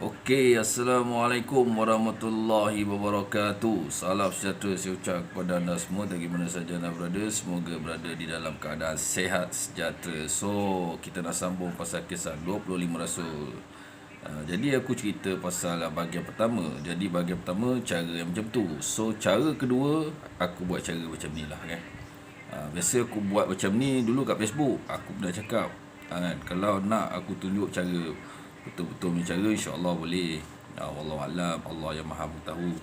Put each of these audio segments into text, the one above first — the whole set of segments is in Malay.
Okey, Assalamualaikum warahmatullahi wabarakatuh. Salam sejahtera saya ucap kepada anda semua dari mana saja anda berada. Semoga berada di dalam keadaan sehat sejahtera. So, kita nak sambung pasal kisah 25 Rasul. Jadi aku cerita pasal bahagian pertama. Jadi bahagian pertama cara yang macam tu. So, cara kedua aku buat cara macam ni lah kan. Biasa aku buat macam ni dulu kat Facebook. Aku pernah cakap kan, kalau nak aku tunjuk cara betul-betul punya cara, insya-Allah boleh. Wallahualam, Allah yang Maha mengetahui.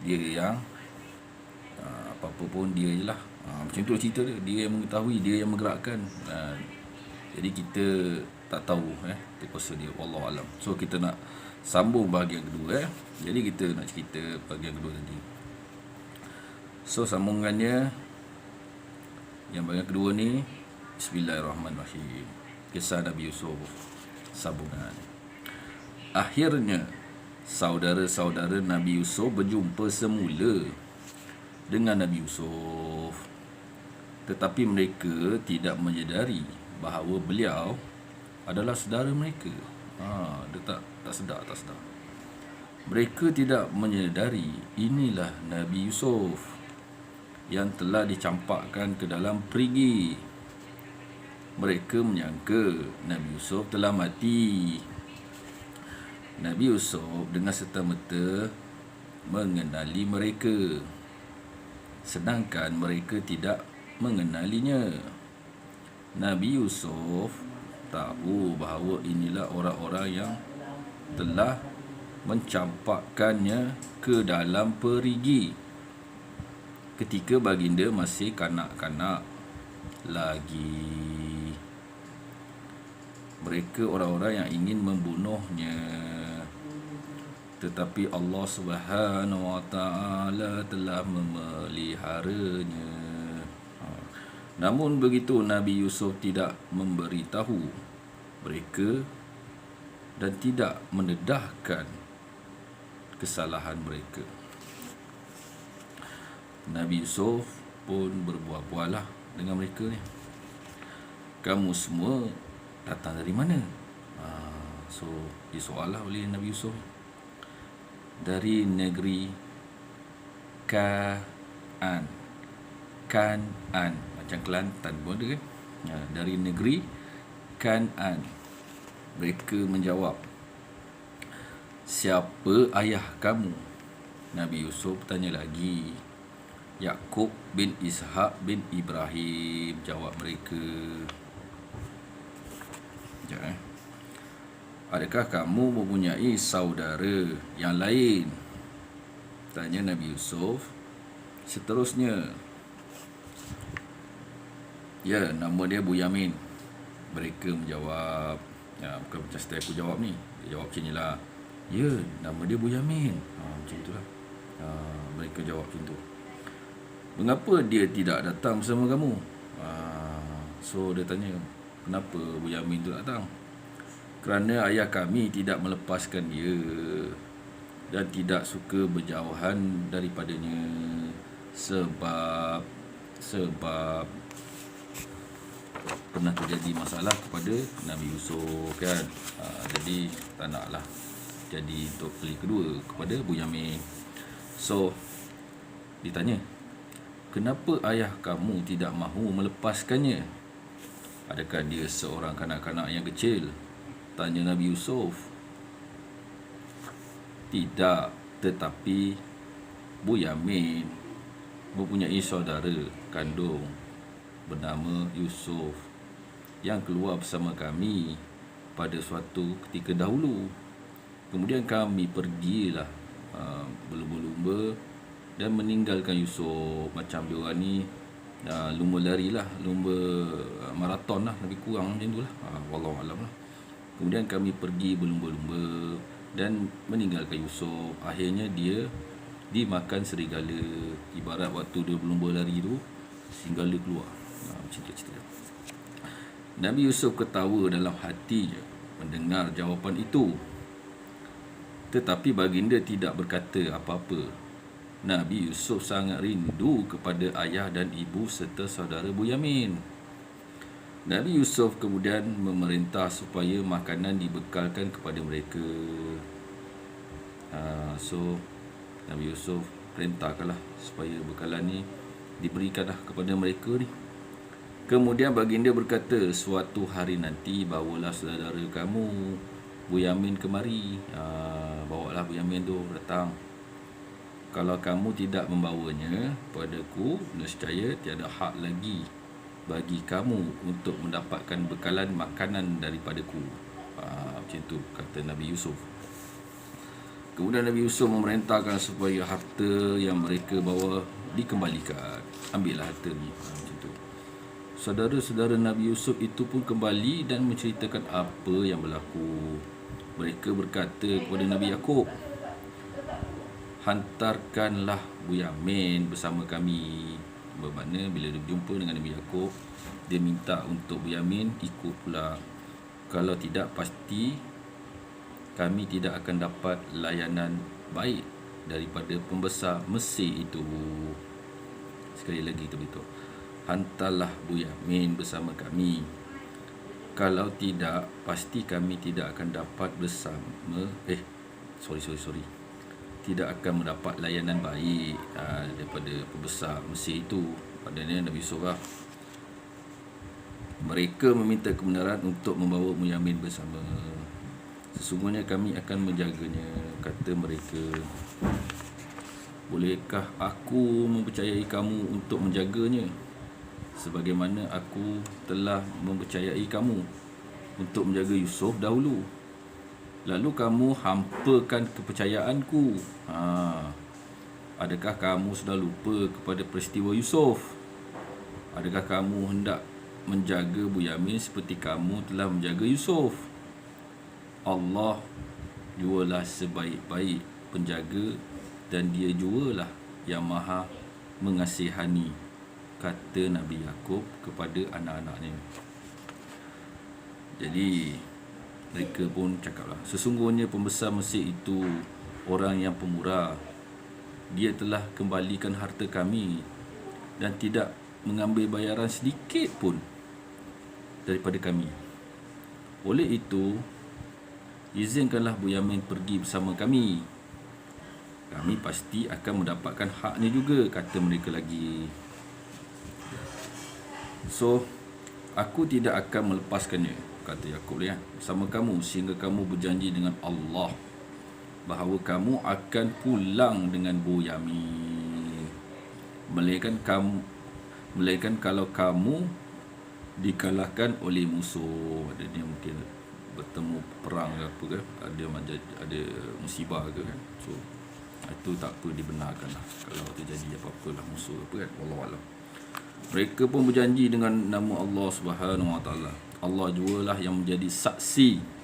Dia yang apa-apa pun dia je lah. Macam tu cerita dia. Dia yang mengetahui, dia yang menggerakkan. Jadi kita tak tahu itu kuasa dia. Wallahualam. So kita nak sambung bahagian kedua. Jadi kita nak cerita bahagian kedua tadi. So sambungannya yang bahagian kedua ni, Bismillahirrahmanirrahim. Kisah Nabi Yusuf, sambungan. Akhirnya saudara-saudara Nabi Yusuf berjumpa semula dengan Nabi Yusuf, tetapi mereka tidak menyedari bahawa beliau adalah saudara mereka. Dia tak sedar. Mereka tidak menyedari inilah Nabi Yusuf yang telah dicampakkan ke dalam perigi. Mereka menyangka Nabi Yusuf telah mati. Nabi Yusuf dengan serta-merta mengenali mereka, sedangkan mereka tidak mengenalinya. Nabi Yusuf tahu bahawa inilah orang-orang yang telah mencampakkannya ke dalam perigi ketika baginda masih kanak-kanak lagi. Mereka orang-orang yang ingin membunuhnya, tetapi Allah Subhanahu Wa Taala telah memeliharanya. Namun begitu Nabi Yusuf tidak memberitahu mereka dan tidak mendedahkan kesalahan mereka. Nabi Yusuf pun berbual-bual lah dengan mereka ni. Kamu semua datang dari mana? So disoal lah oleh Nabi Yusuf. Dari negeri Kan'an, macam Kelantan pun ada kan. Dari negeri Kan'an. Mereka menjawab, siapa ayah kamu? Nabi Yusuf tanya lagi. Yaqub bin Ishaq bin Ibrahim, jawab mereka. Adakah kamu mempunyai saudara yang lain? Tanya Nabi Yusuf. Seterusnya, ya, nama dia Bunyamin. Mereka menjawab, bukan macam style aku jawab ni. Dia jawab macam ni lah. Ya, nama dia Bunyamin. Macam itulah. Mereka jawab macam tu. Mengapa dia tidak datang bersama kamu? So dia tanya, kenapa Bunyamin tu datang? Kerana ayah kami tidak melepaskan dia dan tidak suka berjauhan daripadanya sebab pernah terjadi masalah kepada Nabi Yusuf kan. Jadi tak naklah jadi untuk kali kedua kepada Bunyamin. So ditanya, kenapa ayah kamu tidak mahu melepaskannya? Adakah dia seorang kanak-kanak yang kecil? Tanya Nabi Yusuf. Tidak, tetapi Bunyamin mempunyai saudara kandung bernama Yusuf yang keluar bersama kami pada suatu ketika dahulu. Kemudian kami pergilah berlumba-lumba dan meninggalkan Yusuf. Macam dia orang ni lumba lari lah, lumba maraton lah, lebih kurang macam tu lah. Wallahualam lah. Kemudian kami pergi berlumba-lumba dan meninggalkan Yusuf. Akhirnya dia dimakan serigala. Ibarat waktu dia berlumba lari tu, serigala keluar. Macam tu cerita. Nabi Yusuf ketawa dalam hatinya mendengar jawapan itu, tetapi baginda tidak berkata apa-apa. Nabi Yusuf sangat rindu kepada ayah dan ibu serta saudara Bunyamin. Nabi Yusuf kemudian memerintah supaya makanan dibekalkan kepada mereka. So Nabi Yusuf perintahkanlah supaya bekalan ni diberikanlah kepada mereka ni. Kemudian baginda berkata, suatu hari nanti bawalah saudara kamu Bunyamin kemari. Bawalah Bunyamin tu datang. Kalau kamu tidak membawanya padaku, nescaya tiada hak lagi bagi kamu untuk mendapatkan bekalan makanan daripadaku. Macam tu kata Nabi Yusuf. Kemudian Nabi Yusuf memerintahkan supaya harta yang mereka bawa dikembalikan. Ambillah harta ni. Macam tu. Saudara-saudara Nabi Yusuf itu pun kembali dan menceritakan apa yang berlaku. Mereka berkata kepada Nabi Yaqub, hantarkanlah Bunyamin bersama kami. Bermakna bila dia berjumpa dengan Nabi Yaqub, dia minta untuk Bunyamin ikut pula. Kalau tidak, pasti kami tidak akan dapat layanan baik daripada pembesar Mesir itu. Sekali lagi kita beritahu, hantarlah Bunyamin bersama kami. Kalau tidak, pasti kami tidak akan dapat bersama tidak akan mendapat layanan baik daripada pembesar Mesir itu. Padanya Nabi Yusuf mereka meminta kebenaran untuk membawa Bunyamin bersama. Sesungguhnya kami akan menjaganya, kata mereka. Bolehkah aku mempercayai kamu untuk menjaganya, sebagaimana aku telah mempercayai kamu untuk menjaga Yusuf dahulu? Lalu kamu hampakan kepercayaanku. Adakah kamu sudah lupa kepada peristiwa Yusuf? Adakah kamu hendak menjaga Bunyamin seperti kamu telah menjaga Yusuf? Allah jualah sebaik-baik penjaga, dan dia jualah yang maha mengasihani, kata Nabi Yaqub kepada anak-anaknya. Jadi mereka pun cakaplah, sesungguhnya pembesar Mesir itu orang yang pemurah. Dia telah kembalikan harta kami dan tidak mengambil bayaran sedikit pun daripada kami. Oleh itu, izinkanlah Bunyamin pergi bersama kami. Kami pasti akan mendapatkan haknya juga, kata mereka lagi. So, aku tidak akan melepaskannya, kata Yaqub bersama kamu, sehingga kamu berjanji dengan Allah bahawa kamu akan pulang dengan Bunyamin. Melainkan kalau kamu dikalahkan oleh musuh. Dia mungkin bertemu perang ke apa ke, ada musibah ke kan. So itu tak apa, dibenarkan lah kalau terjadi apa-apa lah musuh apa kan. Wallahualam. Mereka pun berjanji dengan nama Allah Subhanahu Wa Taala. Allah jualah yang menjadi saksi.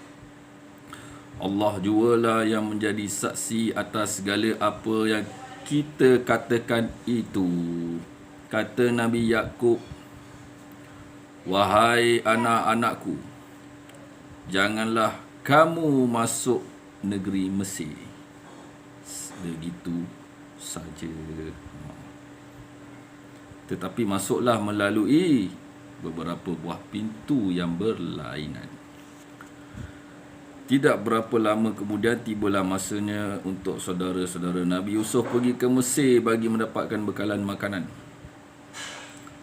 Allah jualah yang menjadi saksi atas segala apa yang kita katakan itu. Kata Nabi Yaqub, wahai anak-anakku, janganlah kamu masuk negeri Mesir begitu saja, tetapi masuklah melalui beberapa buah pintu yang berlainan. Tidak berapa lama kemudian tibalah masanya untuk saudara-saudara Nabi Yusuf pergi ke Mesir bagi mendapatkan bekalan makanan.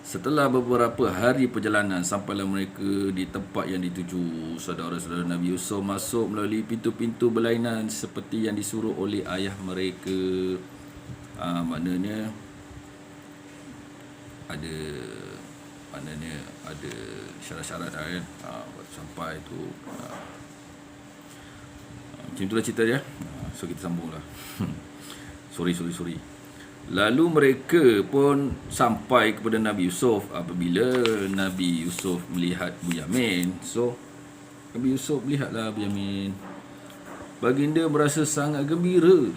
Setelah beberapa hari perjalanan, sampailah mereka di tempat yang dituju. Saudara-saudara Nabi Yusuf masuk melalui pintu-pintu berlainan seperti yang disuruh oleh ayah mereka. Maknanya ada syarat-syarat kan. Sampai tu macam itulah cerita dia. So kita sambunglah. Sorry. Lalu mereka pun sampai kepada Nabi Yusuf. Apabila Nabi Yusuf melihat Bunyamin, so Nabi Yusuf melihatlah Bunyamin. Baginda merasa sangat gembira.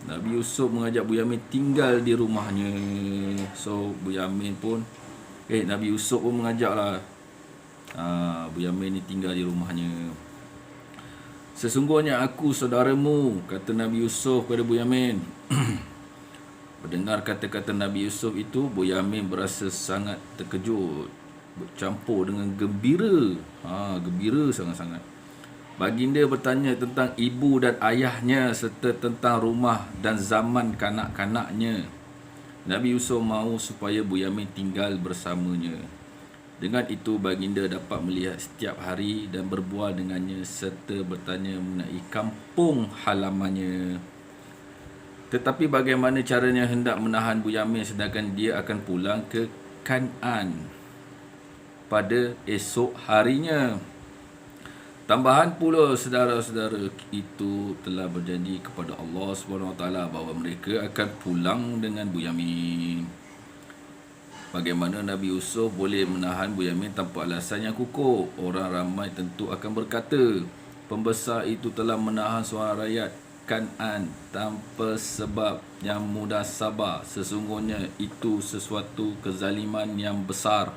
Nabi Yusuf mengajak Bunyamin tinggal di rumahnya. So Nabi Yusuf pun mengajaklah Bunyamin ni tinggal di rumahnya. Sesungguhnya aku saudaramu, kata Nabi Yusuf kepada Bunyamin. Mendengar kata-kata Nabi Yusuf itu, Bunyamin berasa sangat terkejut. bercampur dengan gembira. Gembira sangat-sangat. Baginda bertanya tentang ibu dan ayahnya serta tentang rumah dan zaman kanak-kanaknya. Nabi Yusuf mahu supaya Bu Yamin tinggal bersamanya. Dengan itu baginda dapat melihat setiap hari dan berbual dengannya serta bertanya mengenai kampung halamannya. Tetapi bagaimana caranya hendak menahan Bu Yamin sedangkan dia akan pulang ke Kan'an pada esok harinya. Tambahan pula saudara-saudara itu telah berjanji kepada Allah SWT bahawa mereka akan pulang dengan Bu Yamin. Bagaimana Nabi Yusuf boleh menahan Bu Yamin tanpa alasan yang kukuh? Orang ramai tentu akan berkata, pembesar itu telah menahan seorang rakyat Kan'an tanpa sebab yang mudah sabar. Sesungguhnya itu sesuatu kezaliman yang besar.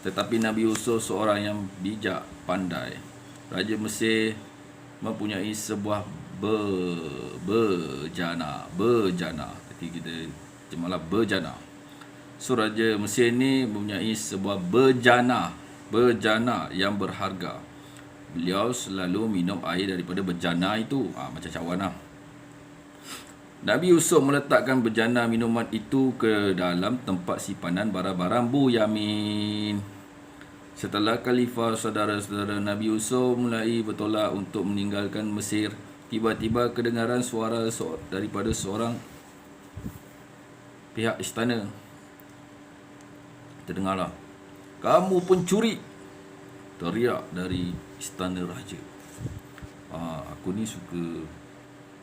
Tetapi Nabi Yusuf seorang yang bijak, pandai. Raja Mesir mempunyai sebuah bejana. Jadi kita terjemahlah bejana. So Raja Mesir ni mempunyai sebuah bejana yang berharga. Beliau selalu minum air daripada bejana itu. Macam cawan lah. Nabi Yusuf meletakkan bejana minuman itu ke dalam tempat simpanan barang-barang Bu Yamin. Setelah Khalifah, saudara-saudara Nabi Yusuf mulai bertolak untuk meninggalkan Mesir. Tiba-tiba kedengaran suara daripada seorang pihak istana. Terdengarlah, "Kamu pencuri!" teriak dari istana raja. Aku ni suka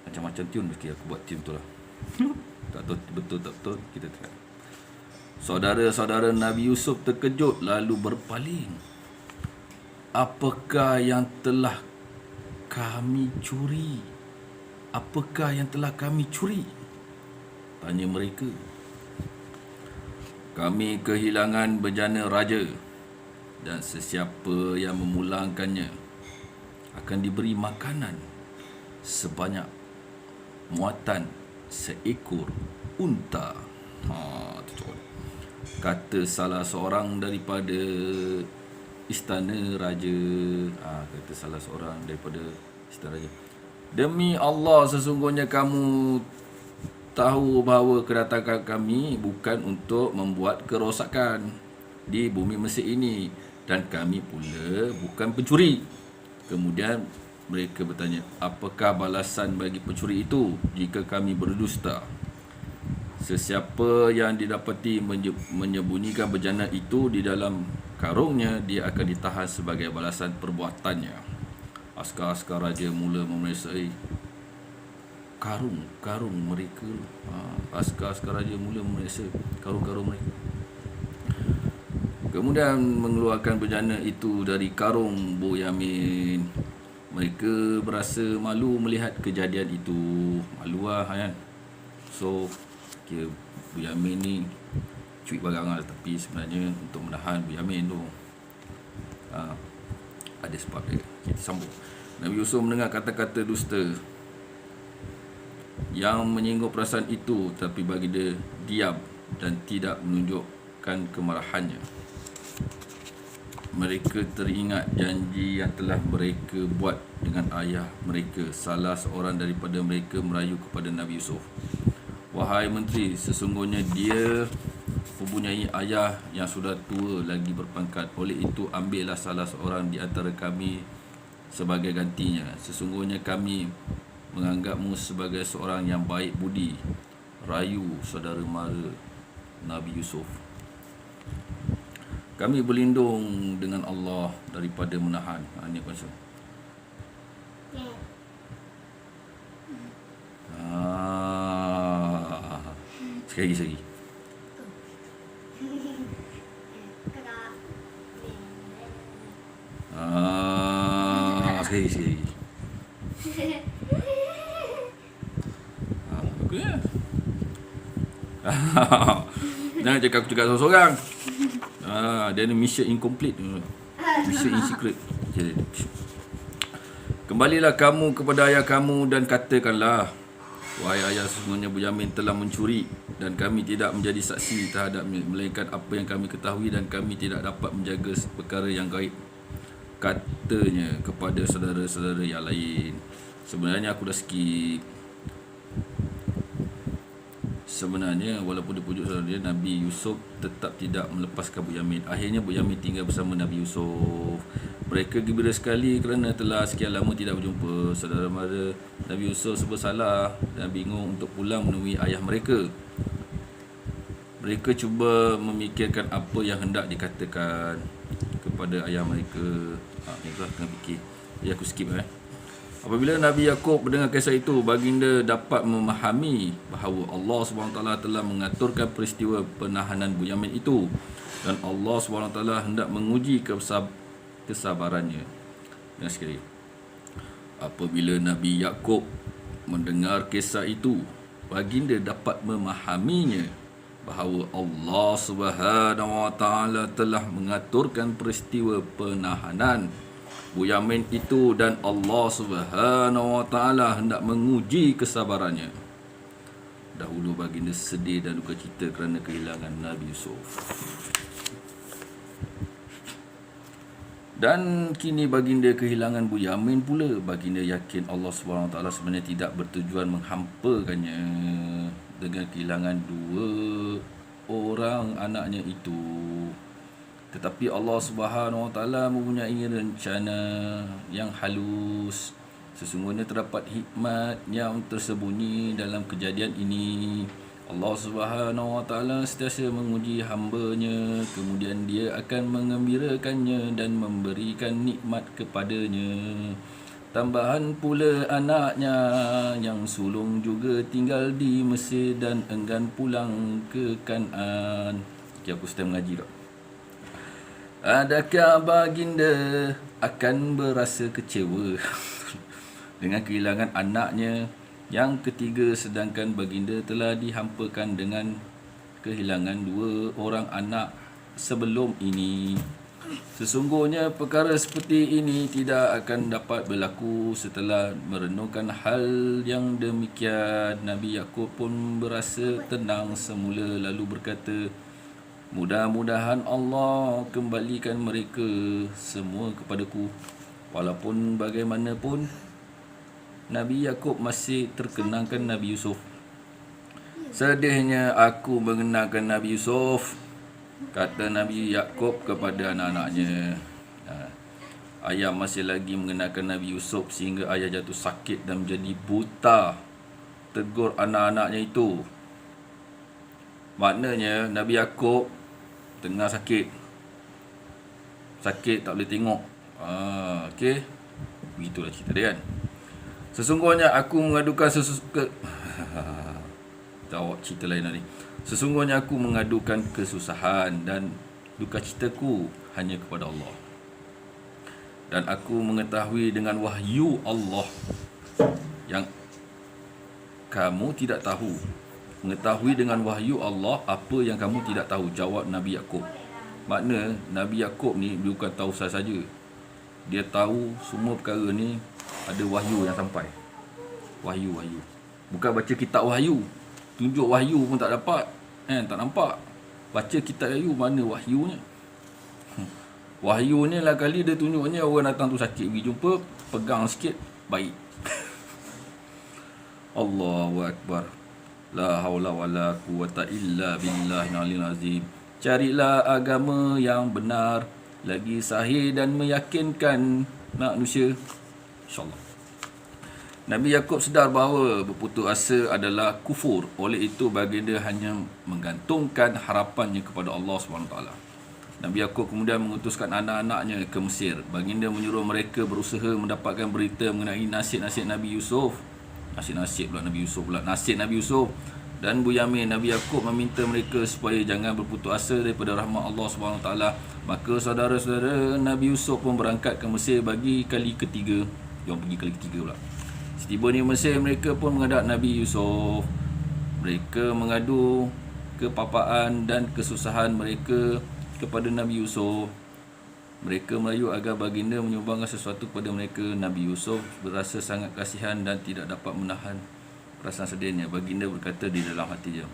macam-macam tune. Okay, aku buat tune tu lah. Tak tahu betul tak betul, kita try. Saudara-saudara Nabi Yusuf terkejut lalu berpaling. Apakah yang telah kami curi? Apakah yang telah kami curi? Tanya mereka. Kami kehilangan bejana raja dan sesiapa yang memulangkannya akan diberi makanan sebanyak muatan seekor unta. Kata salah seorang daripada istana raja. Kata salah seorang daripada istana raja. Demi Allah, sesungguhnya kamu tahu bahawa kedatangan kami bukan untuk membuat kerosakan di bumi Mesir ini, dan kami pula bukan pencuri. Kemudian mereka bertanya, apakah balasan bagi pencuri itu jika kami berdusta? Sesiapa yang didapati menyembunyikan bejana itu di dalam karungnya, dia akan ditahan sebagai balasan perbuatannya. Askar-askar raja mula memeriksa karung mereka. Askar-askar raja mula memeriksa karung mereka. Kemudian mengeluarkan bejana itu dari karung Bu Yamin. Mereka berasa malu melihat kejadian itu. Malu lah kan. So Bu Yamin ni cuit barang lah. Tapi sebenarnya untuk menahan Bu Yamin tu ada sebab dia. Kita sambung. Nabi Yusuf mendengar kata-kata dusta yang menyinggung perasaan itu, tapi bagi dia diam dan tidak menunjukkan kemarahannya. Mereka teringat janji yang telah mereka buat dengan ayah mereka. Salah seorang daripada mereka merayu kepada Nabi Yusuf, "Wahai menteri, sesungguhnya dia mempunyai ayah yang sudah tua lagi berpangkat. Oleh itu ambillah salah seorang di antara kami sebagai gantinya. Sesungguhnya kami menganggapmu sebagai seorang yang baik budi." Rayu saudara mara Nabi Yusuf. Kami berlindung dengan Allah daripada menahan. Ini apa maksud? Sekali lagi. Sekali lagi. Okey. Jangan cakap aku cakap seorang-seorang. Dia ni mission incomplete. Mission in secret. Kembalilah kamu kepada ayah kamu dan katakanlah, Wahai ayah, sesungguhnya Bunyamin telah mencuri dan kami tidak menjadi saksi terhadapnya, melainkan apa yang kami ketahui dan kami tidak dapat menjaga perkara yang gaib. Katanya kepada saudara-saudara yang lain. Sebenarnya aku dah skip. Sebenarnya walaupun dipujuk saudara dia, Nabi Yusuf tetap tidak melepaskan Bunyamin. Akhirnya Bunyamin tinggal bersama Nabi Yusuf. Mereka gembira sekali kerana telah sekian lama tidak berjumpa. Saudara mara Nabi Yusuf serba salah dan bingung untuk pulang menemui ayah mereka. Mereka cuba memikirkan apa yang hendak dikatakan kepada ayah mereka. Itulah tengah fikir. Jadi aku skip Apabila Nabi Yaqub mendengar kisah itu, baginda dapat memahami bahawa Allah SWT telah mengaturkan peristiwa penahanan Bunyamin itu dan Allah SWT hendak menguji kesabarannya. Dan sekali, apabila Nabi Yaqub mendengar kisah itu, baginda dapat memahaminya bahawa Allah SWT telah mengaturkan peristiwa penahanan Bunyamin itu dan Allah SWT hendak menguji kesabarannya. Dahulu baginda sedih dan duka cita kerana kehilangan Nabi Yusuf. Dan kini baginda kehilangan Bunyamin pula. Baginda yakin Allah SWT sebenarnya tidak bertujuan menghampakannya dengan kehilangan dua orang anaknya itu. Tetapi Allah Subhanahu Wa Taala mempunyai rencana yang halus. Sesungguhnya terdapat hikmat yang tersembunyi dalam kejadian ini. Allah Subhanahu Wa Taala sentiasa menguji hamba-Nya, kemudian Dia akan mengembirakannya dan memberikan nikmat kepadanya. Tambahan pula anaknya yang sulung juga tinggal di Mesir dan enggan pulang ke Kan'an. Okay, aku sedang mengaji tak? Adakah baginda akan berasa kecewa dengan kehilangan anaknya yang ketiga, sedangkan baginda telah dihampakan dengan kehilangan dua orang anak sebelum ini? Sesungguhnya perkara seperti ini tidak akan dapat berlaku. Setelah merenungkan hal yang demikian, Nabi Yaqub pun berasa tenang semula lalu berkata, mudah-mudahan Allah kembalikan mereka semua kepadaku. Walaupun bagaimanapun, Nabi Yaqub masih terkenangkan Nabi Yusuf. Sedihnya aku mengenangkan Nabi Yusuf, kata Nabi Yaqub kepada anak-anaknya. Ayah masih lagi mengenangkan Nabi Yusuf sehingga ayah jatuh sakit dan menjadi buta. Tegur anak-anaknya itu. Maknanya Nabi Yaqub tengah sakit, tak boleh tengok. Okey, begitulah cerita dia kan. Sesungguhnya aku mengadukan jawab cerita lain tadi. Sesungguhnya aku mengadukan kesusahan dan duka citaku hanya kepada Allah. Dan aku mengetahui dengan wahyu Allah yang kamu tidak tahu. Mengetahui dengan wahyu Allah apa yang kamu tidak tahu, jawab Nabi Yaqub. Makna Nabi Yaqub ni bukan tahu sahaja. Dia tahu semua perkara ni ada wahyu yang sampai. Wahyu. Bukan baca kitab wahyu. Tunjuk wahyu pun tak dapat. Tak nampak. Baca kitab wahyu, mana wahyunya? Wahyu ni lah kali dia tunjuknya orang datang tu sakit, pergi jumpa, pegang sikit, baik. Allahu Akbar. La haula wala quwata illa billahil aliyil azim. Carilah agama yang benar, lagi sahih dan meyakinkan manusia. InsyaAllah. Nabi Yaqub sedar bahawa berputus asa adalah kufur. Oleh itu baginda hanya menggantungkan harapannya kepada Allah SWT. Nabi Yaqub kemudian mengutuskan anak-anaknya ke Mesir. Baginda menyuruh mereka berusaha mendapatkan berita mengenai nasib-nasib Nabi Yusuf. Nasib Nabi Yusuf dan Bunyamin. Nabi Yaqub meminta mereka supaya jangan berputus asa daripada rahmat Allah SWT. Maka saudara-saudara Nabi Yusuf pun berangkat ke Mesir bagi kali ketiga. Diorang pergi kali ketiga pula. Setiba di Mesir, mereka pun menghadap Nabi Yusuf. Mereka mengadu kepapaan dan kesusahan mereka kepada Nabi Yusuf. Mereka merayu agar baginda menyumbangkan sesuatu kepada mereka. Nabi Yusuf berasa sangat kasihan dan tidak dapat menahan perasaan sedihnya. Baginda berkata di dalam hatinya,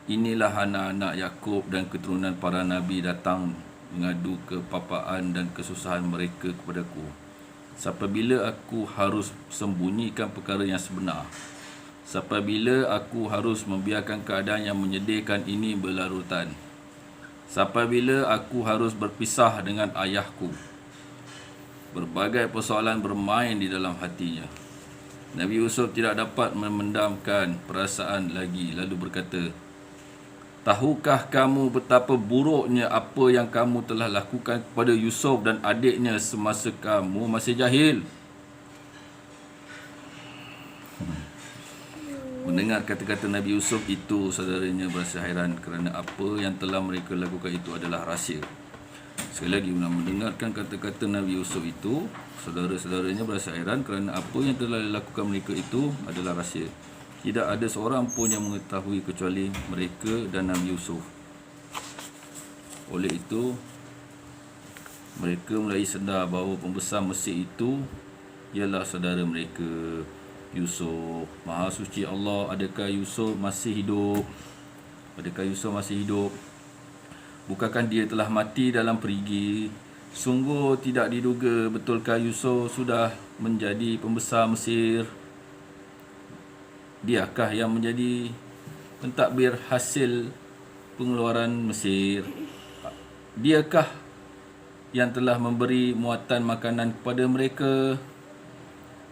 inilah anak-anak Yakub dan keturunan para nabi datang mengadu kepapaan dan kesusahan mereka kepadaku. Sampai bila aku harus sembunyikan perkara yang sebenar? Sampai bila aku harus membiarkan keadaan yang menyedihkan ini berlarutan? Sampai bila aku harus berpisah dengan ayahku? Berbagai persoalan bermain di dalam hatinya. Nabi Yusuf tidak dapat memendamkan perasaan lagi, lalu berkata, tahukah kamu betapa buruknya apa yang kamu telah lakukan kepada Yusuf dan adiknya semasa kamu masih jahil? Mendengar kata-kata Nabi Yusuf itu, saudaranya berasa hairan kerana apa yang telah mereka lakukan itu adalah rahsia. Sekali lagi, mendengarkan kata-kata Nabi Yusuf itu, saudara-saudaranya berasa hairan kerana apa yang telah dilakukan mereka itu adalah rahsia. Tidak ada seorang pun yang mengetahui kecuali mereka dan Nabi Yusuf. Oleh itu, mereka mulai sedar bahawa pembesar Mesir itu ialah saudara mereka, Yusuf. Maha suci Allah, adakah Yusuf masih hidup? Adakah Yusuf masih hidup? Bukankah dia telah mati dalam perigi? Sungguh tidak diduga, betulkah Yusuf sudah menjadi pembesar Mesir? Diakah yang menjadi pentadbir hasil pengeluaran Mesir? Diakah yang telah memberi muatan makanan kepada mereka?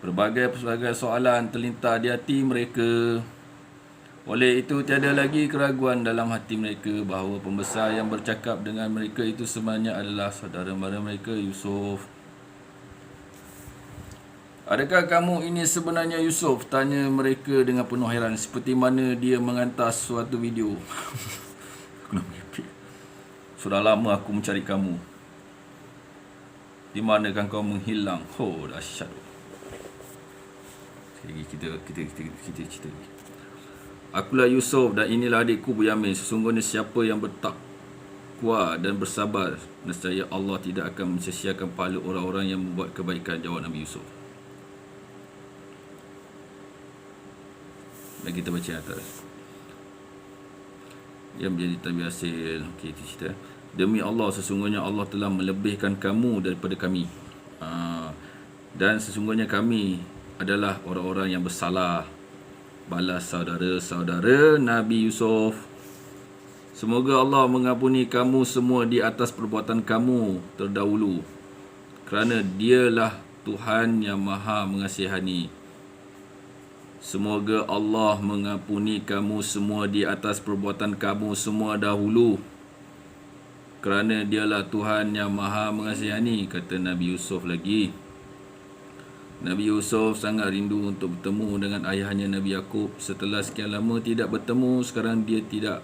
Berbagai soalan terlintas di hati mereka. Oleh itu, tiada lagi keraguan dalam hati mereka bahawa pembesar yang bercakap dengan mereka itu sebenarnya adalah saudara-mara mereka, Yusuf. Adakah kamu ini sebenarnya Yusuf? Tanya mereka dengan penuh hairan, seperti mana dia menghantar suatu video. Aku nak merepek. Sudah lama aku mencari kamu. Di manakah kau menghilang? Oh, dahsyat. Kita cerita lagi. Akulah Yusuf dan inilah adikku Bunyamin. Sesungguhnya siapa yang bertakwa dan bersabar, nescaya Allah tidak akan mensia-siakan pahala orang-orang yang membuat kebaikan, jawab Nabi Yusuf. Dan kita baca atas. Yang menjadi tabi hasil. Okey, itu cerita. Demi Allah, sesungguhnya Allah telah melebihkan kamu daripada kami. Dan sesungguhnya kami adalah orang-orang yang bersalah. Balas saudara-saudara Nabi Yusuf. Semoga Allah mengampuni kamu semua di atas perbuatan kamu terdahulu, kerana Dialah Tuhan yang Maha Mengasihani. Semoga Allah mengampuni kamu semua di atas perbuatan kamu semua dahulu, kerana Dialah Tuhan yang Maha Mengasihani, kata Nabi Yusuf lagi. Nabi Yusuf sangat rindu untuk bertemu dengan ayahnya Nabi Yakub. Setelah sekian lama tidak bertemu, sekarang dia tidak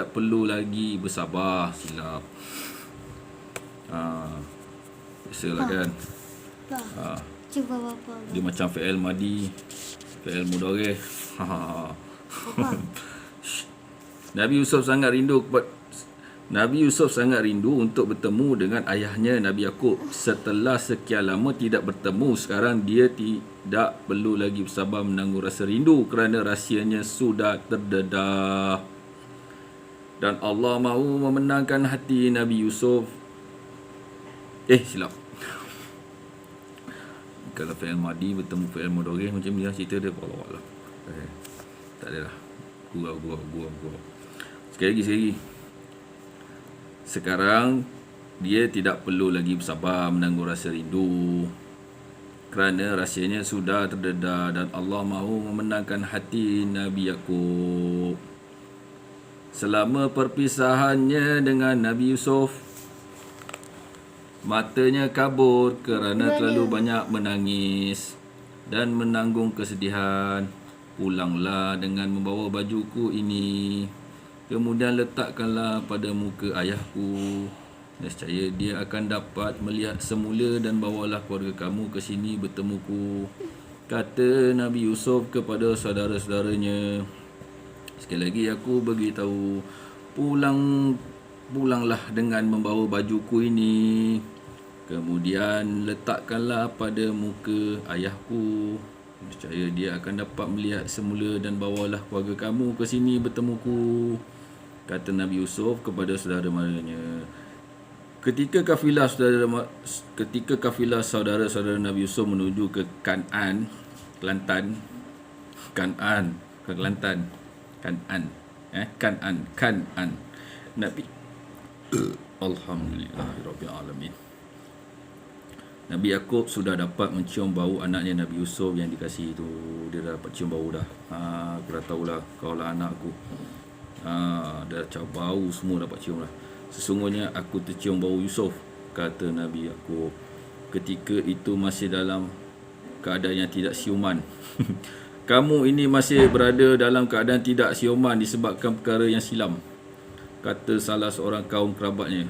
perlu lagi bersabar. Silap. Biasalah kan. Cuba Bapa. Dia macam fi'il madi, fi'il mudhari'. Nabi Yusuf sangat rindu untuk bertemu dengan ayahnya Nabi Yakub. Setelah sekian lama tidak bertemu, sekarang dia tidak perlu lagi bersabar menanggung rasa rindu kerana rahsianya sudah terdedah. Dan Allah mahu memenangkan hati Nabi Yusuf. Silap. Kalau fi'il madi bertemu fi'il mudhari' macam ni cerita dia, Allah. Tak adalah. Gurau. Sekali lagi. Sekarang dia tidak perlu lagi bersabar menanggung rasa rindu kerana rahsianya sudah terdedah dan Allah mahu memenangkan hati Nabi Yakub. Selama perpisahannya dengan Nabi Yusuf, matanya kabur kerana terlalu banyak menangis dan menanggung kesedihan. Pulanglah dengan membawa bajuku ini. Kemudian letakkanlah pada muka ayahku. Nescaya dia akan dapat melihat semula dan bawalah keluarga kamu ke sini bertemuku, kata Nabi Yusuf kepada saudara-saudaranya. Sekali lagi aku beritahu, pulanglah dengan membawa bajuku ini. Kemudian letakkanlah pada muka ayahku. Nescaya dia akan dapat melihat semula, dan bawalah keluarga kamu ke sini bertemuku, kata Nabi Yusuf kepada saudara maranya. Ketika saudara-saudara Nabi Yusuf menuju ke Kan'an, Kelantan, Nabi Alhamdulillahirabbil alamin. Nabi Yaakob sudah dapat mencium bau anaknya Nabi Yusuf yang dikasihi itu. Dia dah dapat cium bau dah. Aku dah tahulah kau lah anakku. Dah cium bau semua dapat cium lah. Sesungguhnya aku tercium bau Yusuf, kata Nabi Yaakob. Ketika itu masih dalam keadaan yang tidak siuman. Kamu ini masih berada dalam keadaan tidak siuman disebabkan perkara yang silam, kata salah seorang kaum kerabatnya.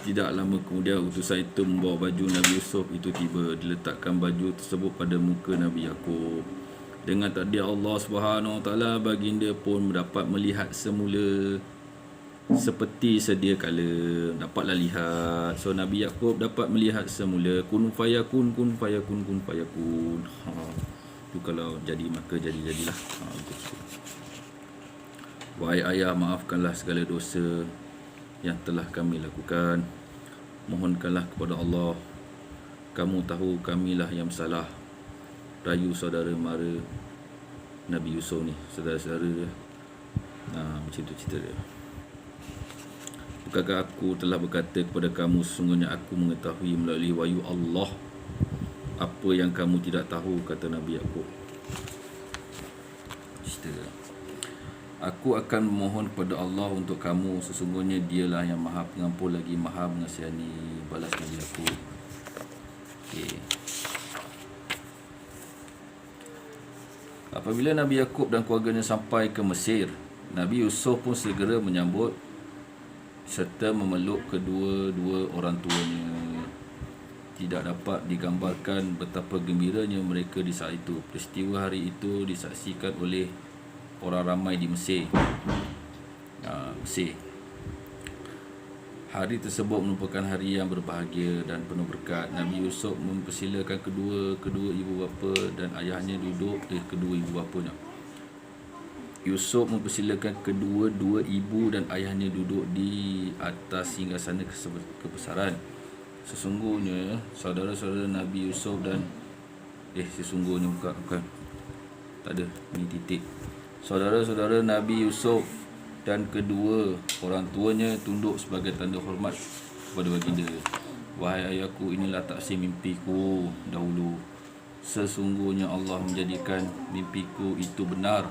Tidak lama kemudian utusan itu membawa baju Nabi Yusuf itu tiba. Diletakkan baju tersebut pada muka Nabi Yaakob. Dengan takdir Allah Subhanahu Wa Taala, baginda pun dapat melihat semula seperti sedia kala. Dapatlah lihat. So Nabi Yaakob dapat melihat semula. Kun fayakun, kun fayakun, kun fayakun. Itu kalau jadi maka jadi-jadilah. Wahai ayah, maafkanlah segala dosa yang telah kami lakukan. Mohonkanlah kepada Allah. Kamu tahu kamilah yang bersalah. Rayu saudara mara Nabi Yusuf ni, saudara-saudara dia. Macam tu cerita dia. Bukankah aku telah berkata kepada kamu, sesungguhnya aku mengetahui melalui wahyu Allah apa yang kamu tidak tahu, kata Nabi Yaakob. Cerita dia. Aku akan memohon kepada Allah untuk kamu, sesungguhnya dialah yang maha pengampun lagi maha mengasihani, balas Nabi Yaakob. Okay. Apabila Nabi Yaakob dan keluarganya sampai ke Mesir, Nabi Yusuf pun segera menyambut serta memeluk kedua-dua orang tuanya. Tidak dapat digambarkan betapa gembiranya mereka di saat itu. Peristiwa hari itu disaksikan oleh orang ramai di Mesir. Hari tersebut merupakan hari yang berbahagia dan penuh berkat. Nabi Yusuf mempersilakan kedua ibu bapa dan ayahnya duduk kedua ibu bapanya. Yusuf mempersilakan kedua ibu dan ayahnya duduk di atas singgasana kebesaran. Sesungguhnya saudara-saudara Nabi Yusuf dan sesungguhnya bukan. Tak ada, ni titik. Saudara-saudara Nabi Yusuf dan kedua orang tuanya tunduk sebagai tanda hormat kepada baginda. Wahai ayahku, inilah taksir mimpiku dahulu. Sesungguhnya Allah menjadikan mimpiku itu benar.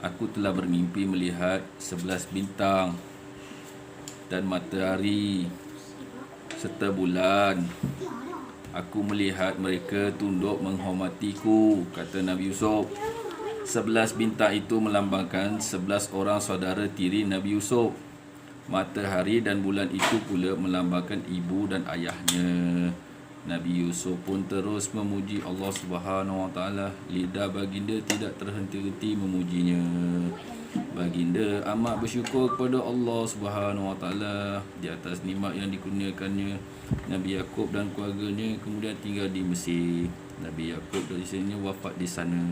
Aku telah bermimpi melihat 11 bintang dan matahari serta bulan. Aku melihat mereka tunduk menghormatiku, kata Nabi Yusuf. 11 bintang itu melambangkan 11 orang saudara tiri Nabi Yusuf. Matahari dan bulan itu pula melambangkan ibu dan ayahnya. Nabi Yusuf pun terus memuji Allah Subhanahu Wa Taala. Lidah baginda tidak terhenti-henti memujinya. Baginda amat bersyukur kepada Allah Subhanahu Wa Taala di atas nikmat yang dikurniakannya. Nabi Yaakob dan keluarganya kemudian tinggal di Mesir. Nabi Yaakob dari sini wafat di sana.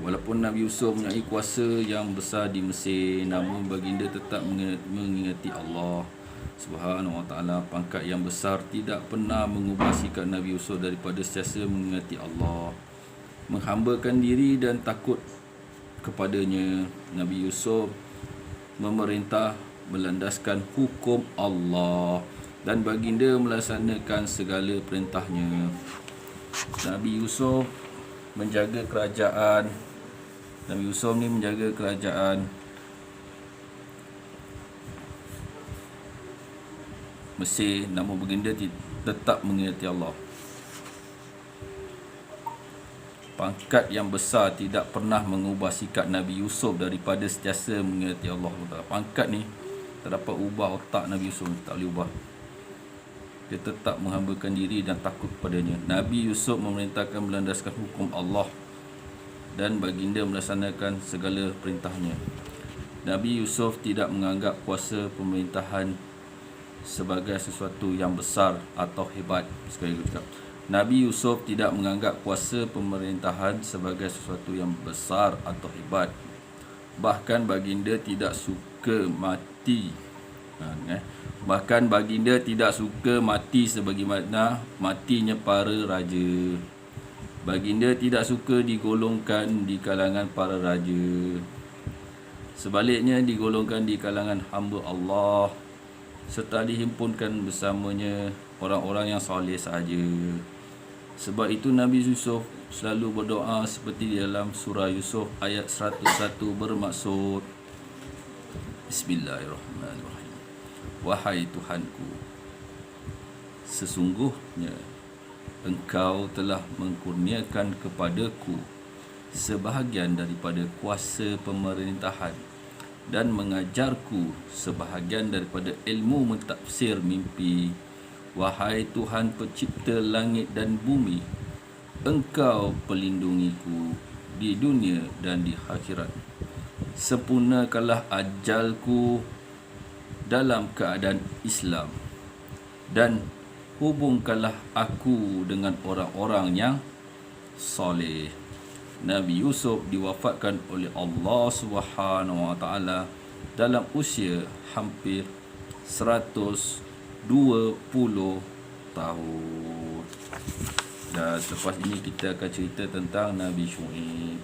Walaupun Nabi Yusuf mempunyai kuasa yang besar di Mesir, namun baginda tetap mengingati Allah Subhanahu Wa Taala. Pangkat yang besar tidak pernah mengubah sikap Nabi Yusuf daripada sentiasa mengingati Allah, menghambakan diri dan takut kepadanya. Nabi Yusuf memerintah melandaskan hukum Allah dan baginda melaksanakan segala perintahnya. Nabi Yusuf menjaga kerajaan. Nabi Yusuf ni menjaga kerajaan Mesir, namun baginda tetap mengingati Allah. Pangkat yang besar tidak pernah mengubah sikap Nabi Yusuf daripada sentiasa mengingati Allah. Pangkat ni tak dapat ubah, otak Nabi Yusuf tak boleh ubah. Dia tetap menghambakan diri dan takut kepadanya. Nabi Yusuf memerintahkan melandaskan hukum Allah dan baginda melaksanakan segala perintahnya. Nabi Yusuf tidak menganggap kuasa pemerintahan sebagai sesuatu yang besar atau hebat. Sekali lagi cakap, Nabi Yusuf tidak menganggap kuasa pemerintahan sebagai sesuatu yang besar atau hebat. Bahkan baginda tidak suka mati. Bahkan baginda tidak suka mati sebagaimana matinya para raja. Baginda tidak suka digolongkan di kalangan para raja. Sebaliknya digolongkan di kalangan hamba Allah, serta dihimpunkan bersamanya orang-orang yang soleh sahaja. Sebab itu Nabi Yusuf selalu berdoa seperti di dalam surah Yusuf ayat 101 bermaksud, Bismillahirrahmanirrahim. Wahai Tuhanku, sesungguhnya Engkau telah mengkurniakan kepadaku sebahagian daripada kuasa pemerintahan dan mengajarku sebahagian daripada ilmu mentafsir mimpi. Wahai Tuhan pencipta langit dan bumi, Engkau pelindungiku di dunia dan di akhirat. Sempurnakanlah ajalku dalam keadaan Islam dan hubungkanlah aku dengan orang-orang yang soleh. Nabi Yusuf diwafatkan oleh Allah Subhanahu Wa Taala dalam usia hampir 120 tahun. Dan selepas ini kita akan cerita tentang Nabi Syuaib,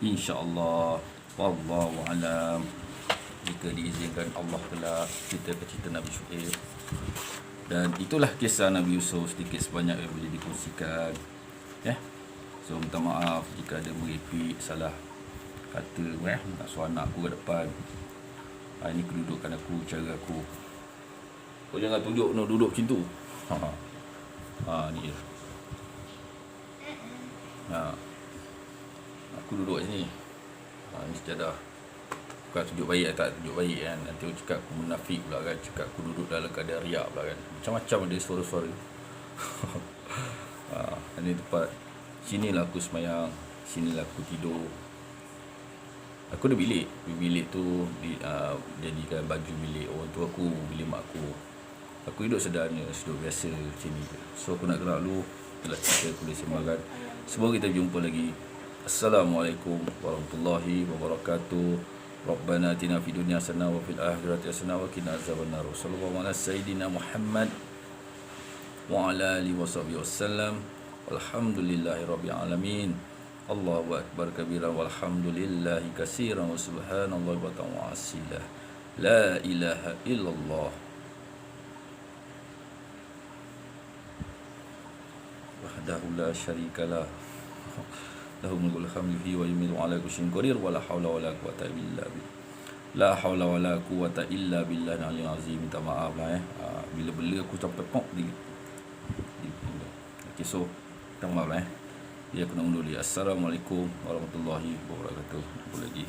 insya-Allah. Wallahu alam. Jika diizinkan Allah telah, kita akan cerita Nabi Syuaib. Dan itulah kisah Nabi Yusuf sedikit sebanyak yang boleh dikongsikan. So minta maaf jika ada meripik, salah kata nak suruh anak aku ke depan. Ini kedudukan aku, cara aku. Kau jangan tunjuk no, duduk macam tu. Ni dia. Aku duduk kat sini. Ni sejadah. Bukan tunjuk baik, tak tunjuk baik kan. Nanti aku cakap aku munafik pula kan. Cakap aku duduk dalam keadaan riak pula kan. Macam-macam ada suara-suara. Ini tempat, sinilah aku semayang, sinilah aku tidur. Aku ada bilik. Bilik tu jadikan baju bilik orang tua aku, bilik mak aku. Aku hidup sedarnya, hidup biasa macam ni. So aku nak gerak dulu. Itulah cerita aku boleh sembangkan. Semoga kita jumpa lagi. Assalamualaikum warahmatullahi wabarakatuh. Rabbana atina fid dunya hasanah wa fil akhirati hasanah wa qina azabannar. Sallallahu ala sayyidina Muhammad wa ala alihi washabbihi wasallam. Walhamdulillahi rabbil alamin. Allahu akbar kabira walhamdulillahi katsiran wa subhanallahi wa ta'ala. La ilaha illallah wahdahu la syarikalah. Lahu mulkul hamdihi wa yumiitu ala kulli syai'in qadir wa la haula wa la quwwata illa billah. La haula wa la quwwata illa billahi al-'aliyyil azim. Minta maaf lah bila bela aku sampai pop di. Okay, so minta maaf lah. Ya, aku nak undur dia. Assalamualaikum warahmatullahi wabarakatuh. Jumpa lagi.